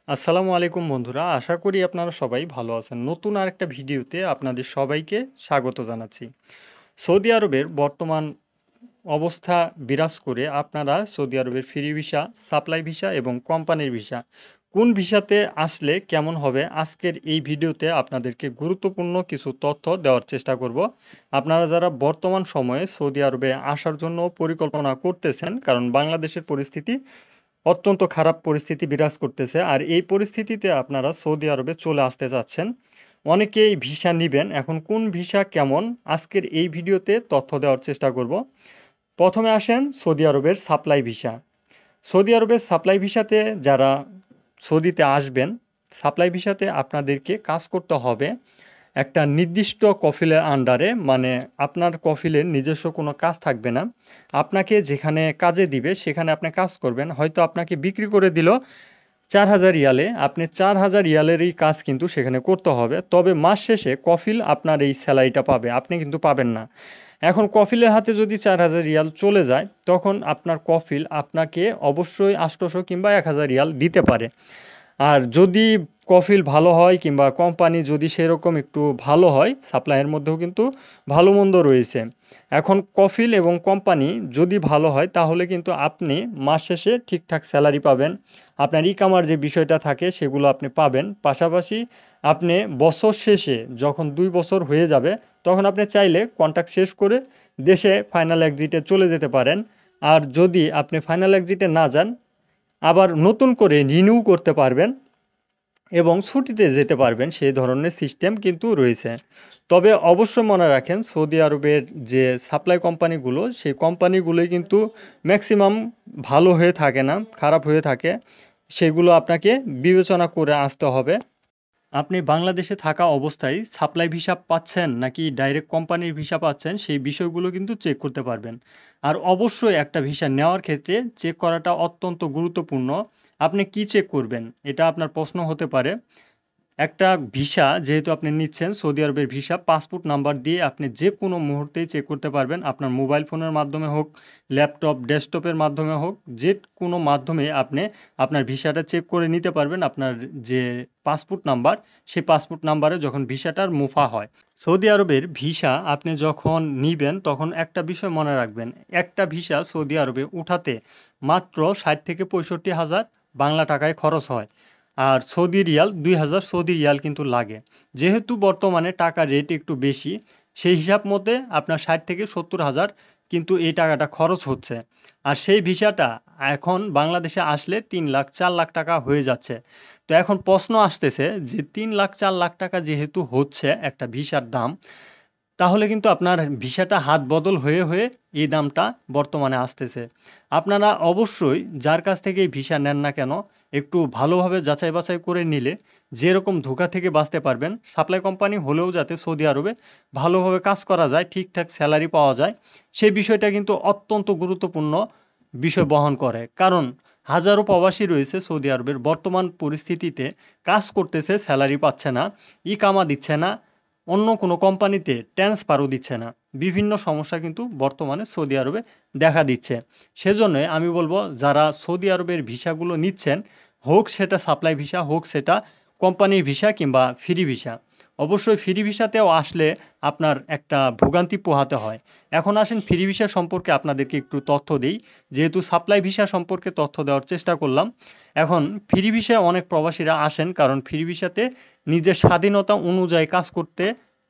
আসসালামু আলাইকুম বন্ধুরা, আশা করি আপনারা সবাই ভালো আছেন। নতুন আরেকটা ভিডিওতে আপনাদের সবাইকে স্বাগত জানাচ্ছি। সৌদি আরবের বর্তমান অবস্থা বিরাজ করে আপনারা সৌদি আরবের ফ্রি ভিসা, সাপ্লাই ভিসা এবং কোম্পানির ভিসা কোন ভিসাতে আসলে কেমন হবে, আজকের এই ভিডিওতে আপনাদেরকে গুরুত্বপূর্ণ কিছু তথ্য দেওয়ার চেষ্টা করব। আপনারা যারা বর্তমান সময়ে সৌদি আরবে আসার জন্য পরিকল্পনা করতেছেন, কারণ বাংলাদেশের পরিস্থিতি অত্যন্ত খারাপ পরিস্থিতি বিরাজ করতেছে, আর এই পরিস্থিতিতে আপনারা সৌদি আরবে চলে আসতে চাচ্ছেন। অনেকেই ভিসা নেবেন, এখন কোন ভিসা কেমন আজকের এই ভিডিওতে তথ্য দেওয়ার চেষ্টা করব। প্রথমে আসেন সৌদি আরবের সাপ্লাই ভিসা। সৌদি আরবের সাপ্লাই ভিসাতে যারা সৌদিতে আসবেন, সাপ্লাই ভিসাতে আপনাদেরকে কাজ করতে হবে একটা নির্দিষ্ট কফিলের আন্ডারে, মানে আপনার কফিলের নিজস্ব কোনো কাজ থাকবে না। আপনাকে যেখানে কাজে দিবে সেখানে আপনি কাজ করবেন। হয়তো আপনাকে বিক্রি করে দিল 4,000 রিয়ালে, আপনি 4,000 রিয়ালেরই কাজ কিন্তু সেখানে করতে হবে। তবে মাস শেষে কফিল আপনার এই স্যালারিটা পাবে, আপনি কিন্তু পাবেন না। এখন কফিলের হাতে যদি 4,000 রিয়াল চলে যায়, তখন আপনার কফিল আপনাকে অবশ্যই 800 কিংবা 1,000 রিয়াল দিতে পারে। আর যদি কফিল ভালো হয় কিংবা কোম্পানি যদি সেরকম একটু ভালো হয়, সাপ্লাইয়ের মধ্যেও কিন্তু ভালো মন্দ রয়েছে। এখন কফিল এবং কোম্পানি যদি ভালো হয় তাহলে কিন্তু আপনি মাস শেষে ঠিকঠাক স্যালারি পাবেন। আপনার ইকামার যে বিষয়টা থাকে সেগুলো আপনি পাবেন। পাশাপাশি আপনি বছর শেষে যখন 2 বছর হয়ে যাবে, তখন আপনি চাইলে কন্ট্রাক্ট শেষ করে দেশে ফাইনাল এক্সিটে চলে যেতে পারেন। আর যদি আপনি ফাইনাল এক্সিটে না যান, আবার নতুন করে রিনিউ করতে পারবেন এবং ছুটিতে যেতে পারবেন, সেই ধরনের সিস্টেম কিন্তু রয়েছে। তবে অবশ্যই মনে রাখেন, সৌদি আরবের যে সাপ্লাই কোম্পানিগুলো, সেই কোম্পানিগুলোই কিন্তু ম্যাক্সিমাম ভালো হয়ে থাকে না, খারাপ হয়ে থাকে। সেগুলো আপনাকে বিবেচনা করে আসতে হবে। আপনি বাংলাদেশে থাকা অবস্থায় সাপ্লাই ভিসা পাচ্ছেন নাকি ডাইরেক্ট কোম্পানির ভিসা পাচ্ছেন, সেই বিষয়গুলো কিন্তু চেক করতে পারবেন। আর অবশ্যই একটা ভিসা নেওয়ার ক্ষেত্রে চেক করাটা অত্যন্ত গুরুত্বপূর্ণ। আপনি কি চেক করবেন, এটা আপনার প্রশ্ন হতে পারে। একটা ভিসা যেহেতু আপনি নিচ্ছেন, সৌদি আরবের ভিসা, পাসপোর্ট নাম্বার দিয়ে আপনি যে কোনো মুহূর্তেই চেক করতে পারবেন। আপনার মোবাইল ফোনের মাধ্যমে হোক, ল্যাপটপ, ডেস্কটপের মাধ্যমে হোক, যে কোনো মাধ্যমে আপনি আপনার ভিসাটা চেক করে নিতে পারবেন। আপনার যে পাসপোর্ট নাম্বার, সেই পাসপোর্ট নাম্বারে যখন ভিসাটার মুফা হয়। সৌদি আরবের ভিসা আপনি যখন নিবেন তখন একটা বিষয় মনে রাখবেন, একটা ভিসা সৌদি আরবে উঠাতে মাত্র 60 থেকে 65,000 বাংলা টাকায় খরচ হয়। আর সৌদি রিয়াল 2,000 সৌদি রিয়াল কিন্তু লাগে। যেহেতু বর্তমানে টাকার রেট একটু বেশি, সেই হিসাব মতে আপনার 60 থেকে 70,000 কিন্তু এই টাকাটা খরচ হচ্ছে। আর সেই ভিসাটা এখন বাংলাদেশে আসলে 3 লাখ 4 লাখ টাকা হয়ে যাচ্ছে। তো এখন প্রশ্ন আসতেছে যে 3 লাখ 4 লাখ টাকা যেহেতু হচ্ছে একটা ভিসার দাম, তাহলে কিন্তু আপনার ভিসাটা হাত বদল হয়ে হয়ে এই দামটা বর্তমানে আসতেছে। আপনারা অবশ্যই যার কাছ থেকেই ভিসা নেন না কেন, একটু ভালোভাবে যাচাই বাছাই করে নিলে যেরকম ধোঁকা থেকে বাঁচতে পারবেন। সাপ্লাই কোম্পানি হলেও যাতে সৌদি আরবে ভালোভাবে কাজ করা যায়, ঠিকঠাক স্যালারি পাওয়া যায়, সেই বিষয়টা কিন্তু অত্যন্ত গুরুত্বপূর্ণ বিষয় বহন করে। কারণ হাজারো প্রবাসী রয়েছে সৌদি আরবের, বর্তমান পরিস্থিতিতে কাজ করতেছে, স্যালারি পাচ্ছে না, ইকামা দিচ্ছে না, অন্য কোনো কোম্পানিতে ট্রান্সফারও দিচ্ছে না। বিভিন্ন সমস্যা কিন্তু বর্তমানে সৌদি আরবে দেখা দিচ্ছে। সেজন্যই আমি বলবো, যারা সৌদি আরবের ভিসাগুলো নিচ্ছেন, হোক সেটা সাপ্লাই ভিসা, হোক সেটা কোম্পানির ভিসা কিংবা ফ্রি ভিসা, অবশ্যই ফ্রি ভিসাতেও আসলে আপনার একটা ভোগান্তি পোহাতে হয়। এখন আসেন ফ্রি ভিসা সম্পর্কে আপনাদেরকে একটু তথ্য দিই, যেহেতু সাপ্লাই ভিসা সম্পর্কে তথ্য দেওয়ার চেষ্টা করলাম। এখন ফ্রি ভিসায় অনেক প্রবাসীরা আসেন, কারণ ফ্রি ভিসাতে নিজের স্বাধীনতা অনুযায়ী কাজ করতে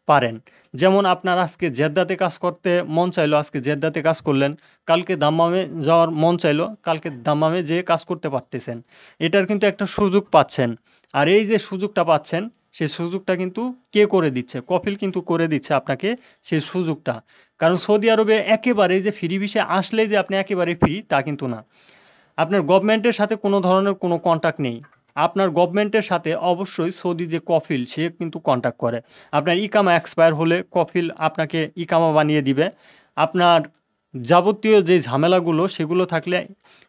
পারেন। যেমন আপনার আজকে জেদ্দাতে কাজ করতে মন চাইলো, আজকে জেদ্দাতে কাজ করলেন। কালকে দাম্মামে যাওয়ার মন চাইলো, কালকে দাম্মামে যেয়ে কাজ করতে পারতেছেন। এটার কিন্তু একটা সুযোগ পাচ্ছেন। আর এই যে সুযোগটা পাচ্ছেন, সেই সুযোগটা কিন্তু কে করে দিচ্ছে? কফিল কিন্তু করে দিচ্ছে আপনাকে সেই সুযোগটা। কারণ সৌদি আরবে একেবারে যে ফ্রি ভিসা আসলে যে আপনি একেবারে ফ্রি, তা কিন্তু না। আপনার গভর্নমেন্টের সাথে কোনো ধরনের কোনো কন্ট্যাক্ট নেই। আপনার গভর্নমেন্টের সাথে অবশ্যই সৌদি যে কফিল, সে কিন্তু কন্ট্যাক্ট করে। আপনার ইকামা এক্সপায়ার হলে কফিল আপনাকে ইকামা বানিয়ে দিবে। আপনার যাবতীয় যে ঝামেলাগুলো সেগুলো থাকলে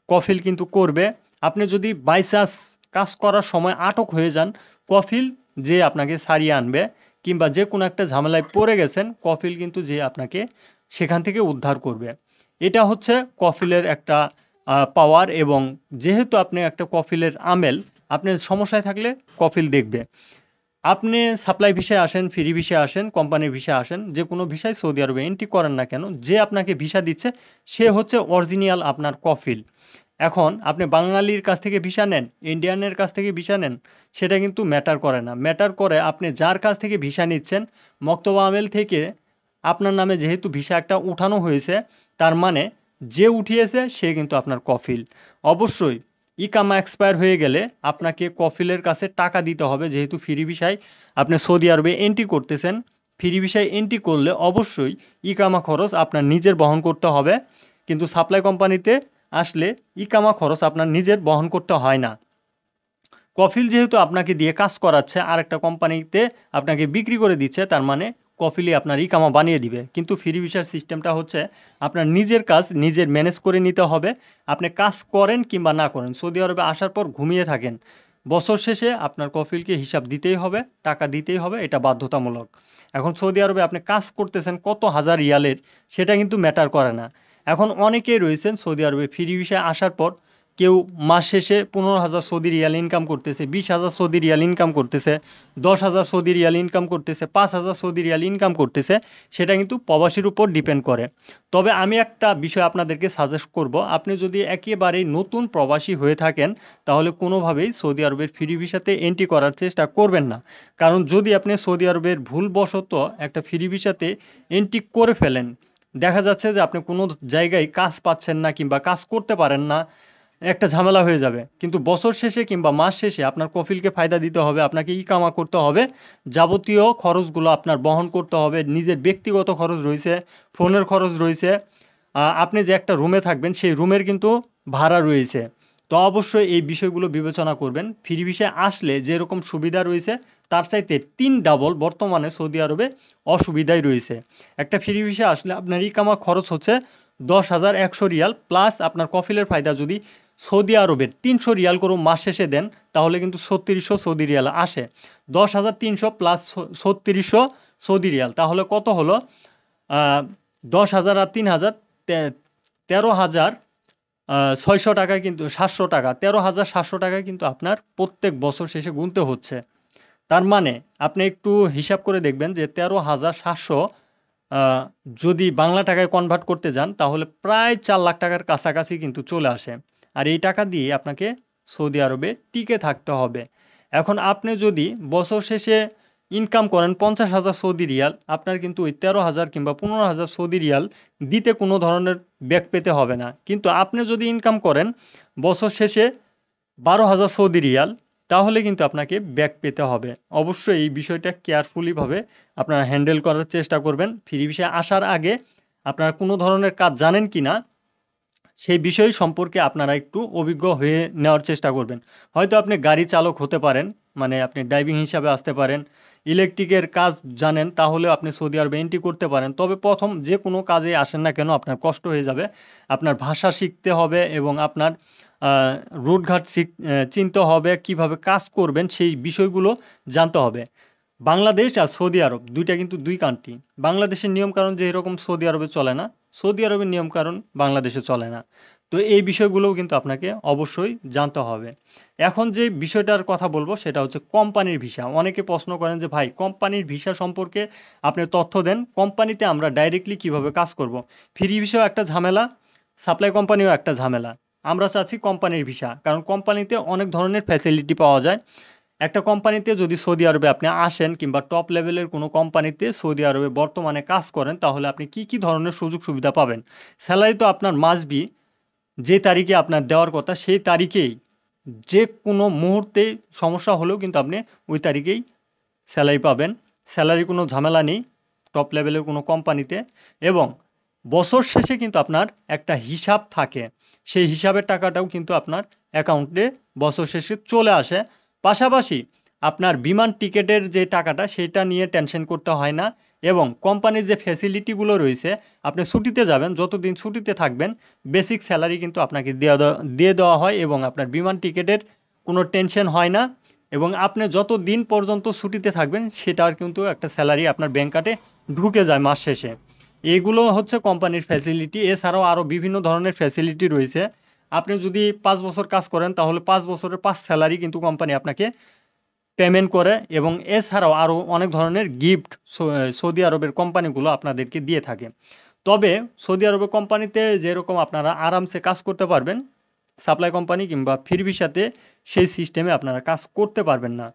কফিল কিন্তু করবে। আপনি যদি বাই চান্স কাজ করার সময় আটক হয়ে যান, কফিল যে আপনাকে সারিয়ে আনবে, কিংবা যে কোনো একটা ঝামেলায় পড়ে গেছেন, কফিল কিন্তু যে আপনাকে সেখান থেকে উদ্ধার করবে। এটা হচ্ছে কফিলের একটা পাওয়ার। এবং যেহেতু আপনি একটা কফিলের আমেল, আপনার সমস্যায় থাকলে কফিল দেখবে। আপনি সাপ্লাই ভিসায় আসেন, ফ্রি ভিসায় আসেন, কোম্পানির ভিসায় আসেন, যে কোনো ভিসায় সৌদি আরবে এন্ট্রি করেন না কেন, যে আপনাকে ভিসা দিচ্ছে সে হচ্ছে অরিজিনাল আপনার কফিল। এখন আপনি বাঙালির কাছ থেকে ভিসা নেন, ইন্ডিয়ানের কাছ থেকে ভিসা নেন, সেটা কিন্তু ম্যাটার করে না। ম্যাটার করে আপনি যার কাছ থেকে ভিসা নিচ্ছেন, মক্তব আমেল থেকে আপনার নামে যেহেতু ভিসা একটা উঠানো হয়েছে, তার মানে যে উঠিয়েছে সে কিন্তু আপনার কফিল। অবশ্যই ইকামা এক্সপায়ার হয়ে গেলে আপনাকে কফিলের কাছে টাকা দিতে হবে, যেহেতু ফ্রি ভিসায় আপনি সৌদি আরবে এন্ট্রি করতেছেন। ফ্রি ভিসায় এন্ট্রি করলে অবশ্যই ইকামা খরচ আপনার নিজের বহন করতে হবে, কিন্তু সাপ্লাই কোম্পানিতে আসলে ইকামা খরচ আপনার নিজের বহন করতে হয় না। কফিল যেহেতু আপনাকে দিয়ে কাজ করাচ্ছে, আর একটা কোম্পানিতে আপনাকে বিক্রি করে দিচ্ছে, তার মানে কফিলই আপনার ইকামা বানিয়ে দিবে। কিন্তু ফ্রি ভিসার সিস্টেমটা হচ্ছে আপনার নিজের কাজ নিজের ম্যানেজ করে নিতে হবে। আপনি কাজ করেন কিংবা না করেন, সৌদি আরবে আসার পর ঘুমিয়ে থাকেন, বছর শেষে আপনার কফিলকে হিসাব দিতেই হবে, টাকা দিতেই হবে, এটা বাধ্যতামূলক। এখন সৌদি আরবে আপনি কাজ করতেছেন কত হাজার রিয়ালের, সেটা কিন্তু ম্যাটার করে না। এখন অনেকেই রয়েছেন সৌদি আরবে ফ্রি ভিসায় আসার পর, কেউ মাস শেষে 15,000 সৌদি রিয়াল ইনকাম করতেছে, 20,000 সৌদি রিয়াল ইনকাম করতেছে, 10,000 সৌদি রিয়াল ইনকাম করতেছে, 5,000 সৌদি রিয়াল ইনকাম করতেছে। সেটা কিন্তু প্রবাসীর উপর ডিপেন্ড করে। তবে আমি একটা বিষয় আপনাদেরকে সাজেস্ট করব, আপনি যদি একেবারেই নতুন প্রবাসী হয়ে থাকেন, তাহলে কোনোভাবেই সৌদি আরবের ফ্রি ভিসাতে এন্ট্রি করার চেষ্টা করবেন না। কারণ যদি আপনি সৌদি আরবের ভুলবশত একটা ফ্রি ভিসাতে এন্ট্রি করে ফেলেন, দেখা যাচ্ছে যে আপনি কোনো জায়গায় কাজ পাচ্ছেন না কিংবা কাজ করতে পারেন না, একটা ঝামেলা হয়ে যাবে। কিন্তু বছর শেষে কিংবা মাস শেষে আপনার কফিলকে ফায়দা দিতে হবে, আপনাকে ইকামা করতে হবে, যাবতীয় খরচগুলো আপনার বহন করতে হবে। নিজের ব্যক্তিগত খরচ রয়েছে, ফোনের খরচ রয়েছে, আপনি যে একটা রুমে থাকবেন সেই রুমের কিন্তু ভাড়া রয়েছে। তো অবশ্যই এই বিষয়গুলো বিবেচনা করবেন। ফ্রি ভিসায় আসলে যেরকম সুবিধা রয়েছে তার চাইতে 3 ডাবল বর্তমানে সৌদি আরবে অসুবিধাই রয়েছে। একটা ফ্রি ভিসা আসলে আপনার ইকামা খরচ হচ্ছে 10,100 রিয়াল, প্লাস আপনার কফিলের ফায়দা যদি সৌদি আরবের 300 রিয়াল করে মাস শেষে দেন, তাহলে কিন্তু 3600 সৌদি রিয়াল আসে। 10,300 প্লাস 3600 সৌদি রিয়াল, তাহলে কত হলো? 10,000 আর 3,000, 13,600 টাকা, কিন্তু 700 টাকা, 13,700 টাকা কিন্তু আপনার প্রত্যেক বছর শেষে গুনতে হচ্ছে। তার মানে আপনি একটু হিসাব করে দেখবেন যে 13,700 যদি বাংলা টাকায় কনভার্ট করতে যান, তাহলে প্রায় 4 লাখ টাকার কাছাকাছি কিন্তু চলে আসে। আর এই টাকা দিয়ে আপনাকে সৌদি আরবে টিকে থাকতে হবে। এখন আপনি যদি বছর শেষে ইনকাম করেন 50,000 সৌদি রিয়াল, আপনার কিন্তু ওই 13,000 কিংবা 15,000 সৌদি রিয়াল দিতে কোনো ধরনের ব্যাক পেতে হবে না। কিন্তু আপনি যদি ইনকাম করেন বছর শেষে 12,000 সৌদি রিয়াল, তাহলে কিন্তু আপনাকে ব্যাক পেতে হবে। অবশ্যই এই বিষয়টা কেয়ারফুলিভাবে আপনারা হ্যান্ডেল করার চেষ্টা করবেন। ফ্রি ভিসায় আসার আগে আপনারা কোনো ধরনের কাজ জানেন কি না, সেই বিষয় সম্পর্কে আপনারা একটু অভিজ্ঞ হয়ে নেওয়ার চেষ্টা করবেন। হয়তো আপনি গাড়ি চালক হতে পারেন, মানে আপনি ড্রাইভিং হিসাবে আসতে পারেন, ইলেকট্রিকের কাজ জানেন, তাহলে আপনি সৌদি আরবে এন্ট্রি করতে পারেন। তবে প্রথম যে কোনো কাজে আসেন না কেন আপনার কষ্ট হয়ে যাবে। আপনার ভাষা শিখতে হবে এবং আপনার রুটঘাট চিনতে হবে, কিভাবে কাজ করবেন সেই বিষয়গুলো জানতে হবে। বাংলাদেশ আর সৌদি আরব দুইটা কিন্তু দুই কান্ট্রি। বাংলাদেশের নিয়মকানুন যে এরকম সৌদি আরবে চলে না, সৌদি আরবের নিয়মকানুন বাংলাদেশে চলে না। তো এই বিষয়গুলোও কিন্তু আপনাকে অবশ্যই জানতে হবে। এখন যে বিষয়টার কথা বলবো সেটা হচ্ছে কোম্পানির ভিসা। অনেকে প্রশ্ন করেন যে ভাই কোম্পানির ভিসা সম্পর্কে আপনি তথ্য দেন, কোম্পানিতে আমরা ডাইরেক্টলি কিভাবে কাজ করব। ফ্রি ভিসাও একটা ঝামেলা, সাপ্লাই কোম্পানিও একটা ঝামেলা। আমরা চাচ্ছি কোম্পানির ভিসা, কারণ কোম্পানিতে অনেক ধরনের ফ্যাসিলিটি পাওয়া যায়। একটা কোম্পানিতে যদি সৌদি আরবে আপনি আসেন কিংবা টপ লেভেলের কোনো কোম্পানিতে সৌদি আরবে বর্তমানে কাজ করেন, তাহলে আপনি কি কি ধরনের সুযোগ সুবিধা পাবেন। স্যালারি তো আপনার মাস্ট বি, যে তারিখে আপনার দেওয়ার কথা সেই তারিখেই, যে কোনো মুহূর্তে সমস্যা হলেও কিন্তু আপনি ওই তারিখেই স্যালারি পাবেন। স্যালারি কোনো ঝামেলা নেই টপ লেভেলের কোনো কোম্পানিতে। এবং বছর শেষে কিন্তু আপনার একটা হিসাব থাকে, সেই হিসাবের টাকাটাও কিন্তু আপনার অ্যাকাউন্টে বছর শেষে চলে আসে। পাশাপাশি আপনার বিমান টিকেটের যে টাকাটা সেটা নিয়ে টেনশন করতে হয় না। এবং কোম্পানির যে ফ্যাসিলিটিগুলো রয়েছে, আপনি ছুটিতে যাবেন, যতদিন ছুটিতে থাকবেন বেসিক স্যালারি কিন্তু আপনাকে দিয়ে দেওয়া হয় এবং আপনার বিমান টিকেটের কোনো টেনশন হয় না। এবং আপনি যত দিন পর্যন্ত ছুটিতে থাকবেন সেটার কিন্তু একটা স্যালারি আপনার ব্যাংক কার্ডে ঢুকে যায় মাস শেষে। এগুলো হচ্ছে কোম্পানির ফ্যাসিলিটি। এছাড়াও আরও বিভিন্ন ধরনের ফ্যাসিলিটি রয়েছে। আপনি যদি 5 বছর কাজ করেন তাহলে 5 বছরের 5 স্যালারি কিন্তু কোম্পানি আপনাকে পেমেন্ট করে, এবং এছাড়াও আরও অনেক ধরনের গিফট সৌদি আরবের কোম্পানিগুলো আপনাদেরকে দিয়ে থাকে। তবে সৌদি আরবের কোম্পানিতে যেরকম আপনারা আরামসে কাজ করতে পারবেন, সাপ্লাই কোম্পানি কিংবা ফ্রি ভিসাতে সেই সিস্টেমে আপনারা কাজ করতে পারবেন না।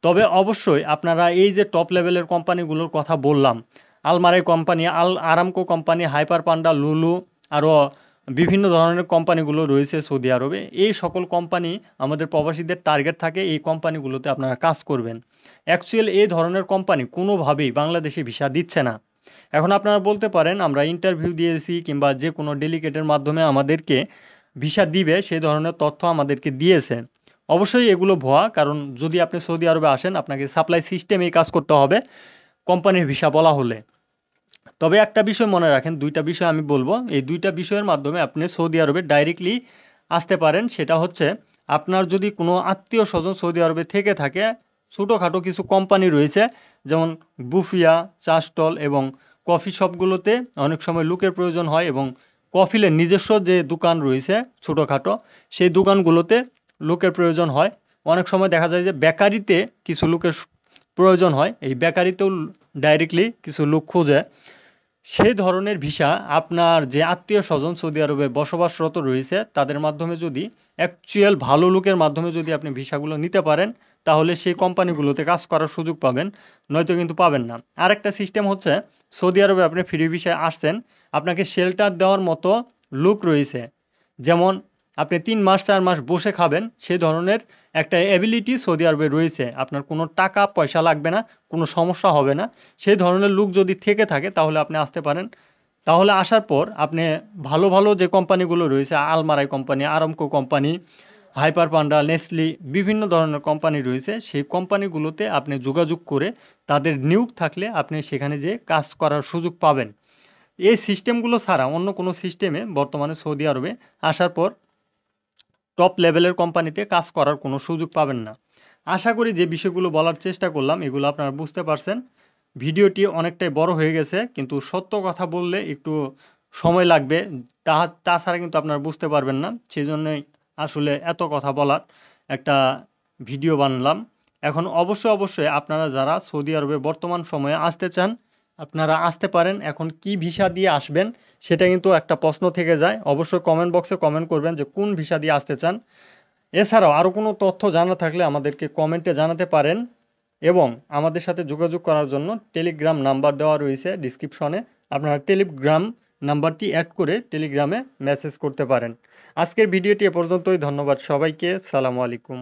তবে অবশ্যই আপনারা এই যে টপ লেভেলের কোম্পানিগুলোর কথা বললাম, Almarai company, Aramco company, Hyper Panda, Lulu, আরও বিভিন্ন ধরনের কোম্পানিগুলো রয়েছে সৌদি আরবে। এই সকল কোম্পানি আমাদের প্রবাসীদের টার্গেট থাকে, এই কোম্পানিগুলোতে আপনারা কাজ করবেন। অ্যাকচুয়ালি এই ধরনের কোম্পানি কোনোভাবেই বাংলাদেশে ভিসা দিচ্ছে না। এখন আপনারা বলতে পারেন আমরা ইন্টারভিউ দিয়েছি কিংবা যে কোনো ডেলিগেটের মাধ্যমে আমাদেরকে ভিসা দিবে সেই ধরনের তথ্য আমাদেরকে দিয়েছে। অবশ্যই এগুলো ভুয়া, কারণ যদি আপনি সৌদি আরবে আসেন আপনাকে সাপ্লাই সিস্টেমেই কাজ করতে হবে কোম্পানির ভিসা বলা হলে। তবে একটা বিষয় মনে রাখেন, দুইটা বিষয় আমি বলবো, এই দুইটা বিষয়ের মাধ্যমে আপনি সৌদি আরবে ডাইরেক্টলি আসতে পারেন। সেটা হচ্ছে আপনার যদি কোনো আত্মীয় স্বজন সৌদি আরবে থেকে থাকে, ছোটোখাটো কিছু কোম্পানি রয়েছে যেমন বুফিয়া, চা স্টল এবং কফি শপগুলোতে অনেক সময় লোকের প্রয়োজন হয়, এবং কফিলের নিজস্ব যে দোকান রয়েছে ছোটোখাটো সেই দোকানগুলোতে লোকের প্রয়োজন হয়। অনেক সময় দেখা যায় যে বেকারিতে কিছু লোকের প্রয়োজন হয়, এই বেকারিতেও ডাইরেক্টলি কিছু লোক খোঁজে। সেই ধরনের ভিসা আপনার যে আত্মীয় স্বজন সৌদি আরবে বসবাসরত রয়েছে তাদের মাধ্যমে যদি, অ্যাকচুয়াল ভালো লোকের মাধ্যমে যদি আপনি ভিসাগুলো নিতে পারেন তাহলে সেই কোম্পানিগুলোতে কাজ করার সুযোগ পাবেন, নয়তো কিন্তু পাবেন না। আরেকটা সিস্টেম হচ্ছে সৌদি আরবে আপনি ফ্রি ভিসায় আসছেন, আপনাকে শেল্টার দেওয়ার মতো লোক রয়েছে। যেমন আপনি 3 মাস 4 মাস বসে খাবেন সেই ধরনের একটা অ্যাবিলিটি সৌদি আরবে রয়েছে, আপনার কোনো টাকা পয়সা লাগবে না, কোনো সমস্যা হবে না। সেই ধরনের লোক যদি থেকে থাকে তাহলে আপনি আসতে পারেন। তাহলে আসার পর আপনি ভালো ভালো যে কোম্পানিগুলো রয়েছে, Almarai company, Aramco company, Hyper Panda, Nestle, বিভিন্ন ধরনের কোম্পানি রয়েছে, সেই কোম্পানিগুলোতে আপনি যোগাযোগ করে তাদের নিয়োগ থাকলে আপনি সেখানে যেয়ে কাজ করার সুযোগ পাবেন। এই সিস্টেমগুলো ছাড়া অন্য কোনো সিস্টেমে বর্তমানে সৌদি আরবে আসার পর টপ লেভেলের কোম্পানিতে কাজ করার কোনো সুযোগ পাবেন না। আশা করি যে বিষয়গুলো বলার চেষ্টা করলাম এগুলো আপনারা বুঝতে পারছেন। ভিডিওটি অনেকটাই বড় হয়ে গেছে, কিন্তু সত্য কথা বললে একটু সময় লাগবে, তাছাড়া কিন্তু আপনারা বুঝতে পারবেন না। সেই জন্যই আসলে এত কথা বলার একটা ভিডিও বানালাম। এখন অবশ্যই আপনারা যারা সৌদি আরবে বর্তমান সময়ে আসতে চান আপনারা আসতে পারেন। এখন কি ভিসা দিয়ে আসবেন সেটা কিন্তু একটা প্রশ্ন থেকে যায়। অবশ্যই কমেন্ট বক্সে কমেন্ট করবেন যে কোন ভিসা দিয়ে আসতে চান। এছাড়াও আরও কোনো তথ্য জানা থাকলে আমাদেরকে কমেন্টে জানাতে পারেন, এবং আমাদের সাথে যোগাযোগ করার জন্য টেলিগ্রাম নাম্বার দেওয়া রয়েছে ডিসক্রিপশনে, আপনারা টেলিগ্রাম নাম্বারটি অ্যাড করে টেলিগ্রামে মেসেজ করতে পারেন। আজকের ভিডিওটি এ পর্যন্তই। ধন্যবাদ সবাইকে। সালামু আলাইকুম।